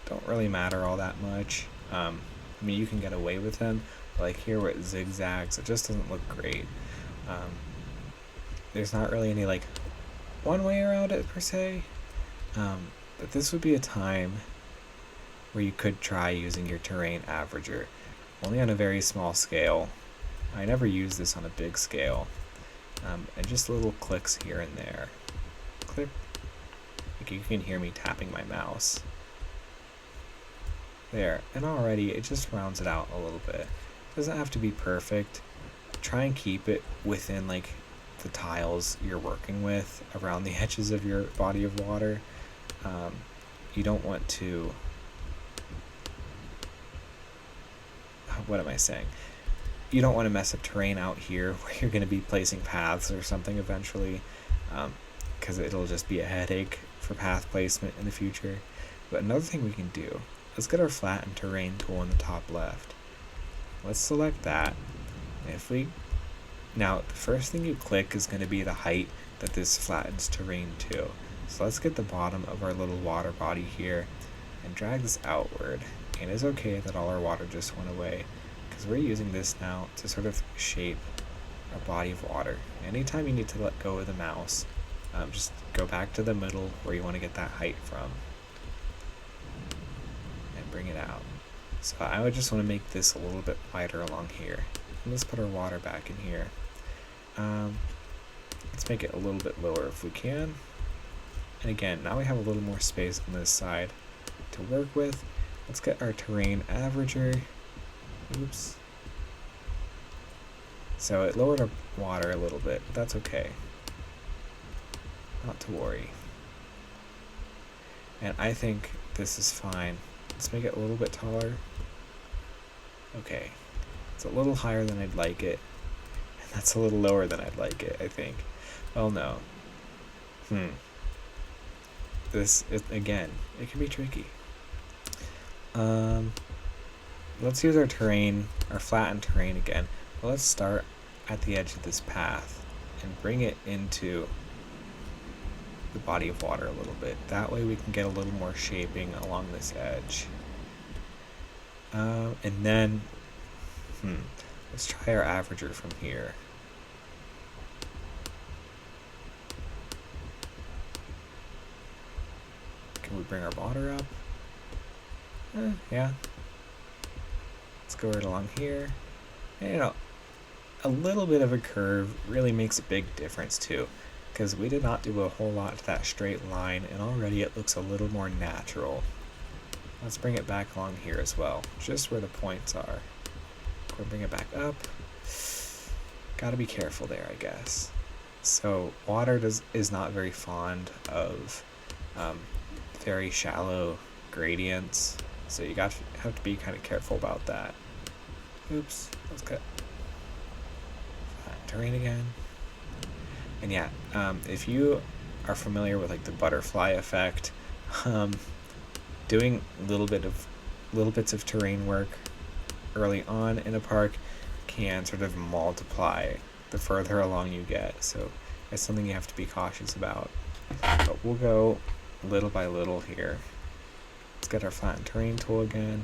don't really matter all that much. I mean, you can get away with them, but like here where it zigzags, it just doesn't look great. There's not really any like one way around it per se, but this would be a time where you could try using your terrain averager, only on a very small scale. I never use this on a big scale, and just little clicks here and there. Click. Like, you can hear me tapping my mouse. There, and already it just rounds it out a little bit. Doesn't have to be perfect. Try and keep it within like the tiles you're working with around the edges of your body of water. You don't want to, what am I saying? You don't want to mess up terrain out here where you're going to be placing paths or something eventually, because it'll just be a headache for path placement in the future. But another thing we can do, let's get our flatten terrain tool in the top left. Let's select that. Now the first thing you click is going to be the height that this flattens terrain to. So let's get the bottom of our little water body here and drag this outward. And it's okay that all our water just went away, because we're using this now to sort of shape our body of water. Anytime you need to let go of the mouse, just go back to the middle where you want to get that height from and bring it out. So I would just want to make this a little bit wider along here. And let's put our water back in here. Let's make it a little bit lower if we can. And again, now we have a little more space on this side to work with. Let's get our terrain averager. Oops. So it lowered our water a little bit, but that's okay. Not to worry. And I think this is fine. Let's make it a little bit taller. Okay. It's a little higher than I'd like it. And that's a little lower than I'd like it, I think. Well, no. Again, it can be tricky. Let's use our terrain, our flattened terrain again. But let's start at the edge of this path and bring it into the body of water a little bit. That way we can get a little more shaping along this edge. And then, let's try our averager from here. Can we bring our water up? Yeah. Let's go right along here. And, a little bit of a curve really makes a big difference too, because we did not do a whole lot to that straight line, and already it looks a little more natural. Let's bring it back along here as well, just where the points are. We'll bring it back up. Gotta be careful there, I guess. So water is not very fond of very shallow gradients, so you have to be kind of careful about that. Oops, let's cut terrain again. And yeah, if you are familiar with like the butterfly effect, doing little bits of terrain work early on in a park can sort of multiply the further along you get. So it's something you have to be cautious about. But we'll go little by little here. Let's get our flatten terrain tool again.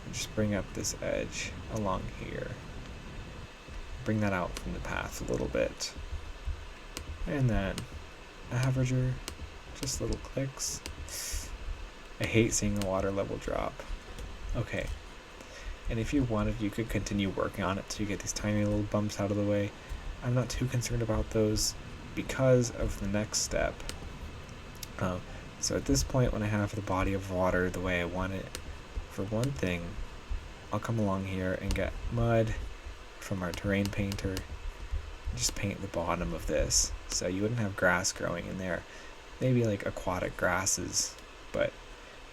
And just bring up this edge along here. Bring that out from the path a little bit. And then averager, just little clicks. I hate seeing the water level drop. Okay. And if you wanted, you could continue working on it till you get these tiny little bumps out of the way. I'm not too concerned about those because of the next step. So at this point, when I have the body of water the way I want it, for one thing, I'll come along here and get mud from our terrain painter. Just paint the bottom of this so you wouldn't have grass growing in there. Maybe like aquatic grasses, but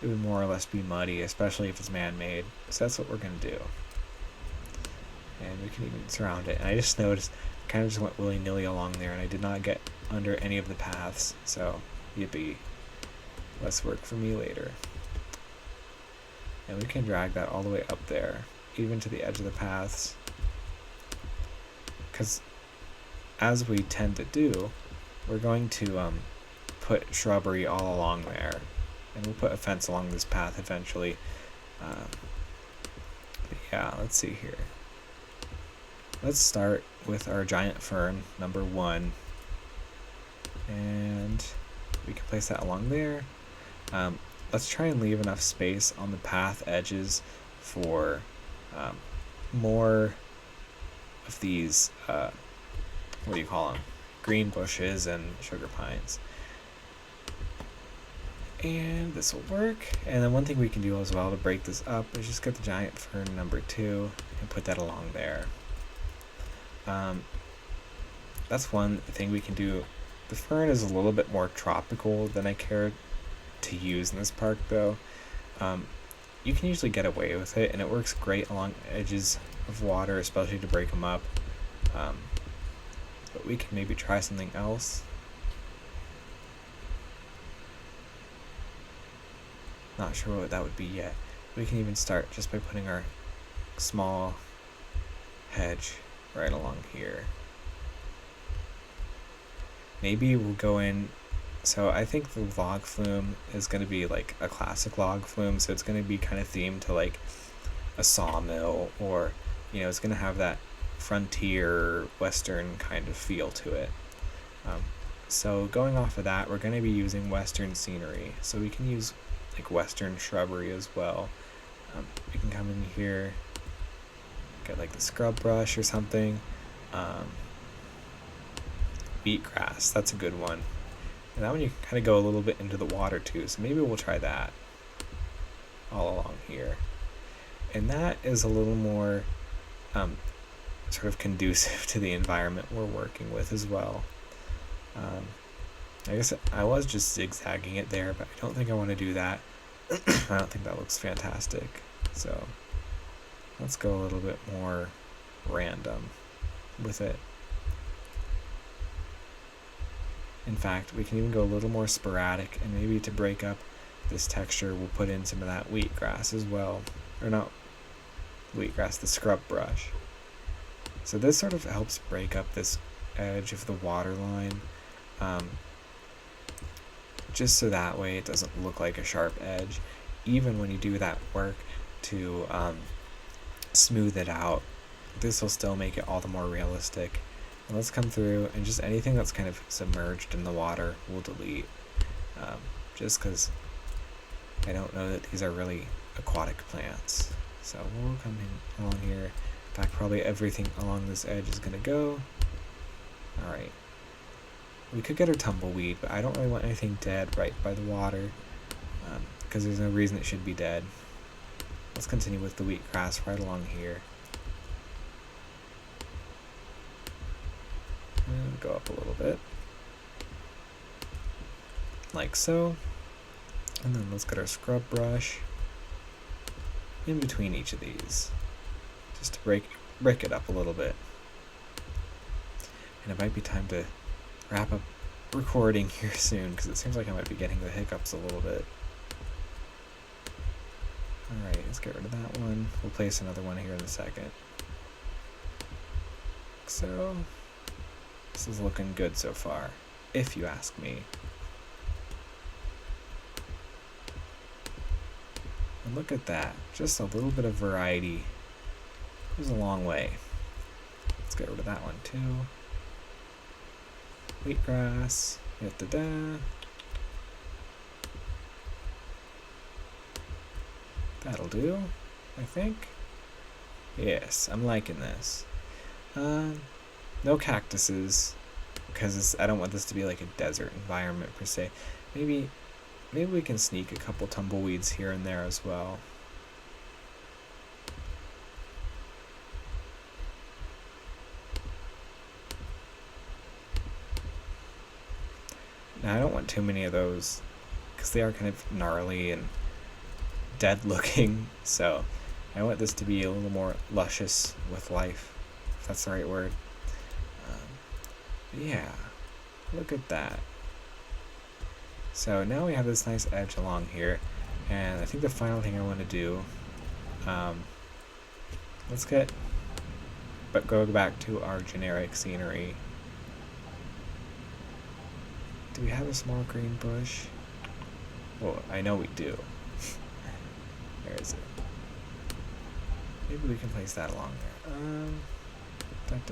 it would more or less be muddy, especially if it's man-made. So that's what we're going to do. And we can even surround it. And I just noticed I kind of just went willy-nilly along there, and I did not get under any of the paths. So, yippee. Less work for me later. And we can drag that all the way up there, even to the edge of the paths. Because as we tend to do, we're going to put shrubbery all along there. And we'll put a fence along this path eventually. But yeah, let's see here. Let's start with our giant fern, number 1. And we can place that along there. Let's try and leave enough space on the path edges for more of these, what do you call them? Green bushes and sugar pines. And this will work. And then one thing we can do as well to break this up is just get the giant fern number 2 and put that along there. that's one thing we can do. The fern is a little bit more tropical than I care to use in this park, though. You can usually get away with it, and it works great along edges of water, especially to break them up. But we can maybe try something else. Not sure what that would be yet. We can even start just by putting our small hedge right along here. Maybe we'll go in. So I think the log flume is going to be like a classic log flume, so it's going to be kind of themed to like a sawmill, or it's going to have that frontier western kind of feel to it. So going off of that, we're going to be using western scenery, so we can use like western shrubbery as well. We can come in here, get like the scrub brush or something. Wheatgrass, that's a good one. And that one you can kind of go a little bit into the water too, so maybe we'll try that all along here. And that is a little more sort of conducive to the environment we're working with as well. I guess I was just zigzagging it there, but I don't think I want to do that. I don't think that looks fantastic. So let's go a little bit more random with it. In fact, we can even go a little more sporadic, and maybe to break up this texture, we'll put in some of that wheatgrass as well. Or not wheatgrass, the scrub brush. So this sort of helps break up this edge of the water line, just so that way it doesn't look like a sharp edge. Even when you do that work to smooth it out, this will still make it all the more realistic. And let's come through, and just anything that's kind of submerged in the water we'll delete, just because I don't know that these are really aquatic plants. So we'll come in along here. In fact, probably everything along this edge is going to go. Alright. We could get our tumbleweed, but I don't really want anything dead right by the water, because there's no reason it should be dead. Let's continue with the wheatgrass right along here. And go up a little bit, like so. And then let's get our scrub brush in between each of these, just to break it up a little bit. And it might be time to wrap up recording here soon, because it seems like I might be getting the hiccups a little bit. Alright, let's get rid of that one. We'll place another one here in a second. So this is looking good so far, if you ask me. And look at that, just a little bit of variety goes a long way. Let's get rid of that one too. Wheatgrass, da-da-da. That'll do, I think. Yes, I'm liking this. No cactuses, because I don't want this to be like a desert environment per se. Maybe we can sneak a couple tumbleweeds here and there as well. Now I don't want too many of those, because they are kind of gnarly and dead looking, so I want this to be a little more luscious with life, if that's the right word. Yeah, look at that. So now we have this nice edge along here, and I think the final thing I want to do, let's go back to our generic scenery. Do we have a small green bush? Well, I know we do. Where is it? Maybe we can place that along there.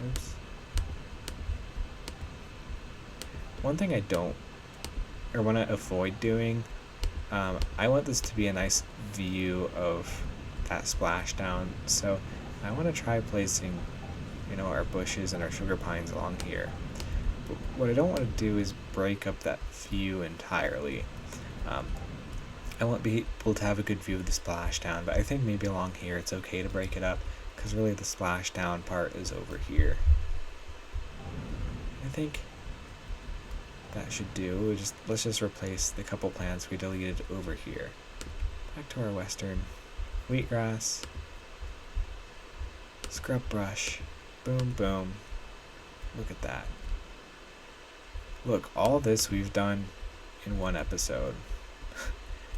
Oops. One thing I want to avoid doing, I want this to be a nice view of that splashdown, so I want to try placing, our bushes and our sugar pines along here. But what I don't want to do is break up that view entirely. I want to be able to have a good view of the splashdown, but I think maybe along here it's okay to break it up, because really the splashdown part is over here. I think that should do. Let's just replace the couple plants we deleted over here. Back to our western. Wheatgrass. Scrub brush. Boom, boom. Look at that. Look, all this we've done in one episode.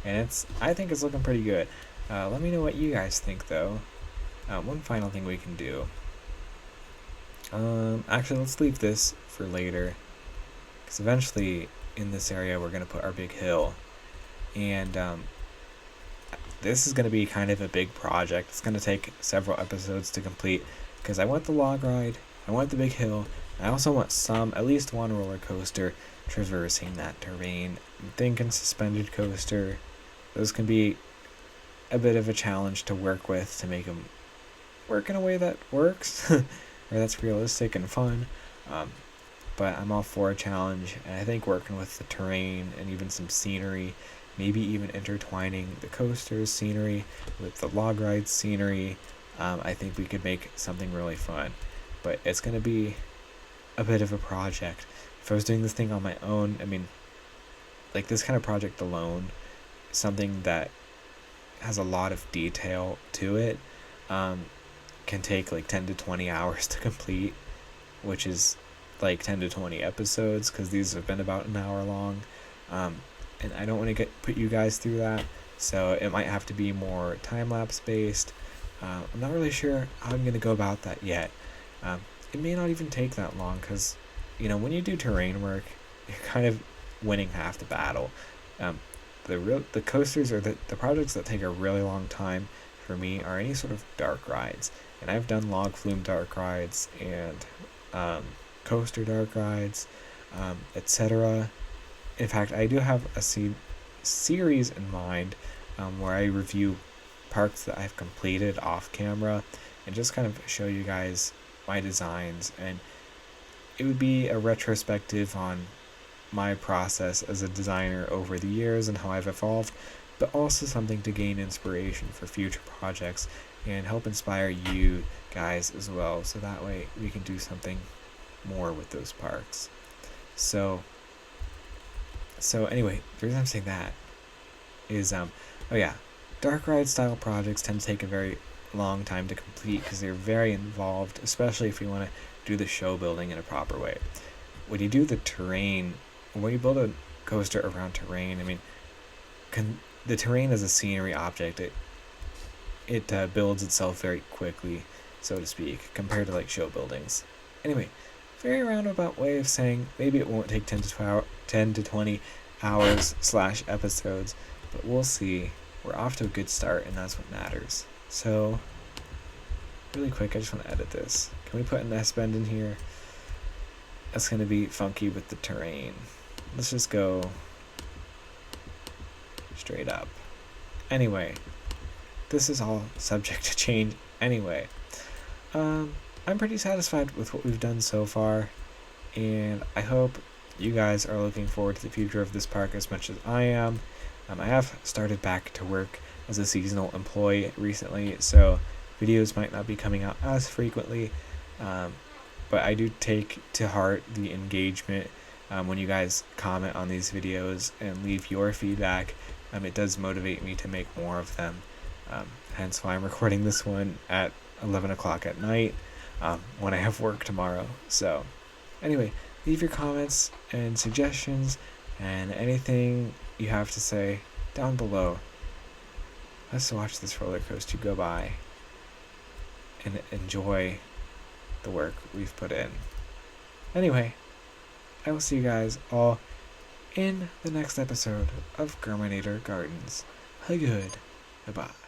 And I think it's looking pretty good. Let me know what you guys think, though. One final thing we can do. Actually, let's leave this for later. Because eventually, in this area, we're going to put our big hill. And this is going to be kind of a big project. It's going to take several episodes to complete. Because I want the log ride, I want the big hill, I also want at least one roller coaster traversing that terrain. I'm thinking suspended coaster. Those can be a bit of a challenge to work with to make them work in a way that works, or that's realistic and fun. But I'm all for a challenge, and I think working with the terrain and even some scenery, maybe even intertwining the coasters scenery with the log ride scenery, I think we could make something really fun. But it's going to be a bit of a project. If I was doing this thing on my own, I mean, like this kind of project alone, something that has a lot of detail to it, can take like 10 to 20 hours to complete, which is like 10 to 20 episodes, because these have been about an hour long, and I don't want to put you guys through that, so it might have to be more time-lapse based. I'm not really sure how I'm going to go about that yet. It may not even take that long, because when you do terrain work, you're kind of winning half the battle. The coasters, or the projects that take a really long time for me, are any sort of dark rides, and I've done log flume dark rides and coaster dark rides, etc. In fact, I do have a series in mind where I review parks that I've completed off camera and just kind of show you guys my designs, and it would be a retrospective on my process as a designer over the years and how I've evolved, but also something to gain inspiration for future projects and help inspire you guys as well, so that way we can do something more with those parks. So anyway, the reason I'm saying that is dark ride style projects tend to take a very long time to complete because they're very involved, especially if you want to do the show building in a proper way. When you do the terrain, when you build a coaster around terrain, I mean, the terrain as a scenery object, it builds itself very quickly, so to speak, compared to like show buildings. Anyway, very roundabout way of saying maybe it won't take 10 to 20 hours / episodes, but we'll see. We're off to a good start, and that's what matters. So, really quick, I just want to edit this. Can we put an S-bend in here? That's going to be funky with the terrain. Let's just go straight up. Anyway, this is all subject to change anyway. I'm pretty satisfied with what we've done so far, and I hope you guys are looking forward to the future of this park as much as I am. I have started back to work as a seasonal employee recently, so videos might not be coming out as frequently, but I do take to heart the engagement when you guys comment on these videos and leave your feedback. It does motivate me to make more of them, hence why I'm recording this one at 11 o'clock at night when I have work tomorrow. So anyway, leave your comments and suggestions and anything you have to say down below. Let's watch this roller coaster go by and enjoy the work we've put in. Anyway, I will see you guys all in the next episode of Germanator Gardens. Good. Bye-bye.